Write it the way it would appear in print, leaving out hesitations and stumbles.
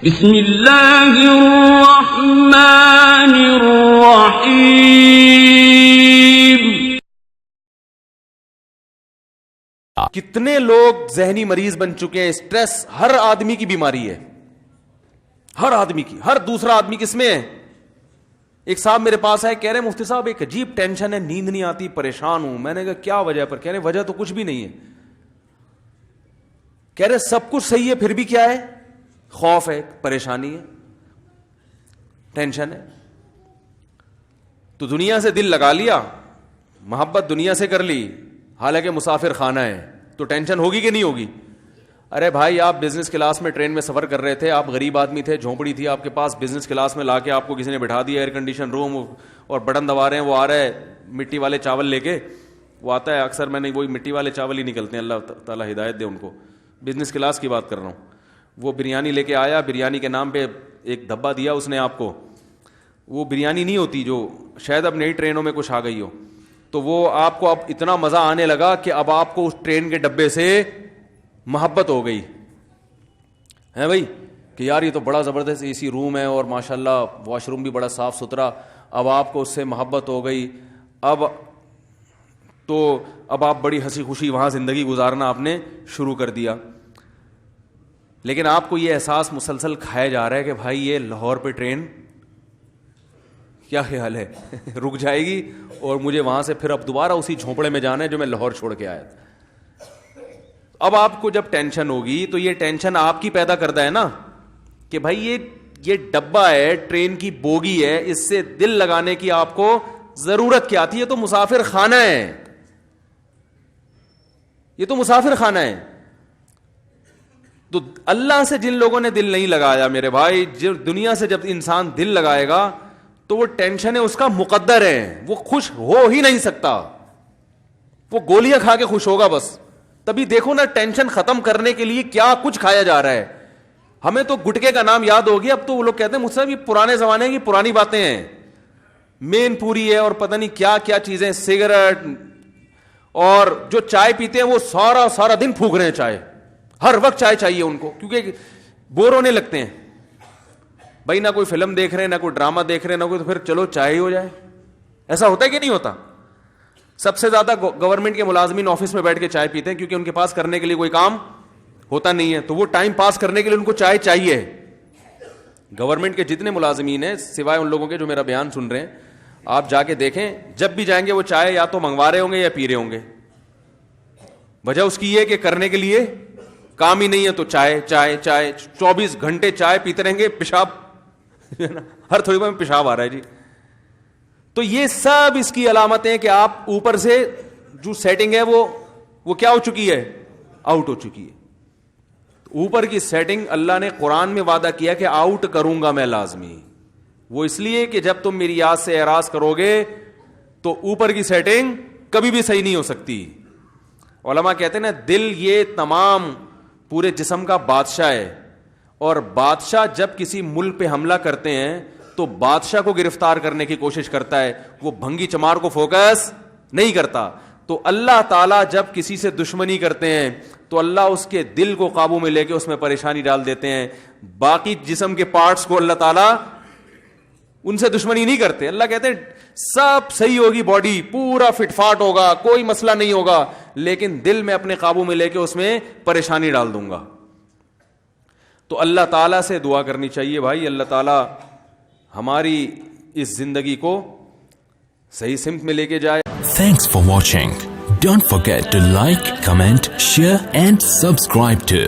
بسم اللہ الرحمن الرحیم. کتنے لوگ ذہنی مریض بن چکے ہیں. اسٹریس ہر آدمی کی بیماری ہے, ہر آدمی کی. ہر دوسرا آدمی کس میں ہے؟ ایک صاحب میرے پاس آئے, کہہ رہے مفتی صاحب ایک عجیب ٹینشن ہے, نیند نہیں آتی, پریشان ہوں. میں نے کہا کیا وجہ پر؟ کہہ رہے وجہ تو کچھ بھی نہیں ہے. کہہ رہے سب کچھ صحیح ہے پھر بھی کیا ہے؟ خوف ہے, پریشانی ہے, ٹینشن ہے. تو دنیا سے دل لگا لیا, محبت دنیا سے کر لی, حالانکہ مسافر خانہ ہے, تو ٹینشن ہوگی کہ نہیں ہوگی؟ ارے بھائی آپ بزنس کلاس میں ٹرین میں سفر کر رہے تھے, آپ غریب آدمی تھے, جھونپڑی تھی آپ کے پاس, بزنس کلاس میں لا کے آپ کو کسی نے بٹھا دیا, ایئر کنڈیشن روم, اور بٹن دبا رہے ہیں, وہ آ رہا ہے مٹی والے چاول لے کے, وہ آتا ہے اکثر, میں نے وہی مٹی والے چاول ہی نکلتے ہیں, اللہ تعالیٰ ہدایت دے ان کو. بزنس کلاس کی بات کر رہا ہوں. وہ بریانی لے کے آیا, بریانی کے نام پہ ایک دھبا دیا اس نے آپ کو, وہ بریانی نہیں ہوتی جو شاید اب نئی ٹرینوں میں کچھ آ گئی ہو, تو وہ آپ کو اب اتنا مزہ آنے لگا کہ اب آپ کو اس ٹرین کے ڈبے سے محبت ہو گئی ہے بھائی, کہ یار یہ تو بڑا زبردست اے سی روم ہے اور ماشاءاللہ واش روم بھی بڑا صاف ستھرا. اب آپ کو اس سے محبت ہو گئی, اب آپ بڑی ہنسی خوشی وہاں زندگی گزارنا آپ نے شروع کر دیا. لیکن آپ کو یہ احساس مسلسل کھایا جا رہا ہے کہ بھائی یہ لاہور پہ ٹرین کیا خیال ہے رک جائے گی, اور مجھے وہاں سے پھر اب دوبارہ اسی جھونپڑے میں جانا ہے جو میں لاہور چھوڑ کے آیا تھا. اب آپ کو جب ٹینشن ہوگی تو یہ ٹینشن آپ کی پیدا کرتا ہے نا, کہ بھائی یہ ڈبہ ہے, ٹرین کی بوگی ہے, اس سے دل لگانے کی آپ کو ضرورت کیا تھی؟ یہ تو مسافر خانہ ہے, یہ تو مسافر خانہ ہے. تو اللہ سے جن لوگوں نے دل نہیں لگایا میرے بھائی, دنیا سے جب انسان دل لگائے گا تو وہ ٹینشن ہے اس کا مقدر ہے, وہ خوش ہو ہی نہیں سکتا, وہ گولیاں کھا کے خوش ہوگا بس. تبھی دیکھو نا ٹینشن ختم کرنے کے لیے کیا کچھ کھایا جا رہا ہے. ہمیں تو گٹکے کا نام یاد ہو گیا, اب تو وہ لوگ کہتے ہیں مجھ سے یہ پرانے زمانے کی پرانی باتیں ہیں, مین پوری ہے اور پتہ نہیں کیا کیا چیزیں, سگریٹ, اور جو چائے پیتے ہیں وہ سارا دن پھونک رہے ہیں چائے, ہر وقت چائے چاہیے ان کو, کیونکہ بور ہونے لگتے ہیں بھائی, نہ کوئی فلم دیکھ رہے ہیں, نہ کوئی ڈرامہ دیکھ رہے ہیں, نہ کوئی, تو پھر چلو چائے ہی ہو جائے. ایسا ہوتا ہے کہ نہیں ہوتا؟ سب سے زیادہ گورنمنٹ کے ملازمین آفس میں بیٹھ کے چائے پیتے ہیں, کیونکہ ان کے پاس کرنے کے لیے کوئی کام ہوتا نہیں ہے, تو وہ ٹائم پاس کرنے کے لیے ان کو چائے چاہیے. گورنمنٹ کے جتنے ملازمین ہیں سوائے ان لوگوں کے جو میرا بیان سن رہے ہیں, آپ جا کے دیکھیں, جب بھی جائیں گے وہ چائے یا تو منگوا رہے ہوں گے یا پی رہے ہوں گے. وجہ اس کی یہ کہ کرنے کے لیے کام ہی نہیں ہے, تو چائے 24 گھنٹے چائے پیتے رہیں گے, پیشاب ہر تھوڑی بار میں پیشاب آ رہا ہے جی. تو یہ سب اس کی علامتیں کہ آپ اوپر سے جو سیٹنگ ہے وہ کیا ہو چکی ہے؟ آؤٹ ہو چکی ہے. اوپر کی سیٹنگ اللہ نے قرآن میں وعدہ کیا کہ آؤٹ کروں گا میں لازمی. وہ اس لیے کہ جب تم میری یاد سے اعراض کرو گے تو اوپر کی سیٹنگ کبھی بھی صحیح نہیں ہو سکتی. علماء کہتے ہیں نا, دل یہ تمام پورے جسم کا بادشاہ ہے, اور بادشاہ جب کسی ملک پہ حملہ کرتے ہیں تو بادشاہ کو گرفتار کرنے کی کوشش کرتا ہے, وہ بھنگی چمار کو فوکس نہیں کرتا. تو اللہ تعالیٰ جب کسی سے دشمنی کرتے ہیں تو اللہ اس کے دل کو قابو میں لے کے اس میں پریشانی ڈال دیتے ہیں. باقی جسم کے پارٹس کو اللہ تعالیٰ ان سے دشمنی نہیں کرتے. اللہ کہتے ہیں سب صحیح ہوگی, باڈی پورا فٹ فاٹ ہوگا, کوئی مسئلہ نہیں ہوگا, لیکن دل میں اپنے قابو میں لے کے اس میں پریشانی ڈال دوں گا. تو اللہ تعالیٰ سے دعا کرنی چاہیے بھائی, اللہ تعالیٰ ہماری اس زندگی کو صحیح سمت میں لے کے جائے. Thanks for watching. Don't forget to like, comment, share and subscribe to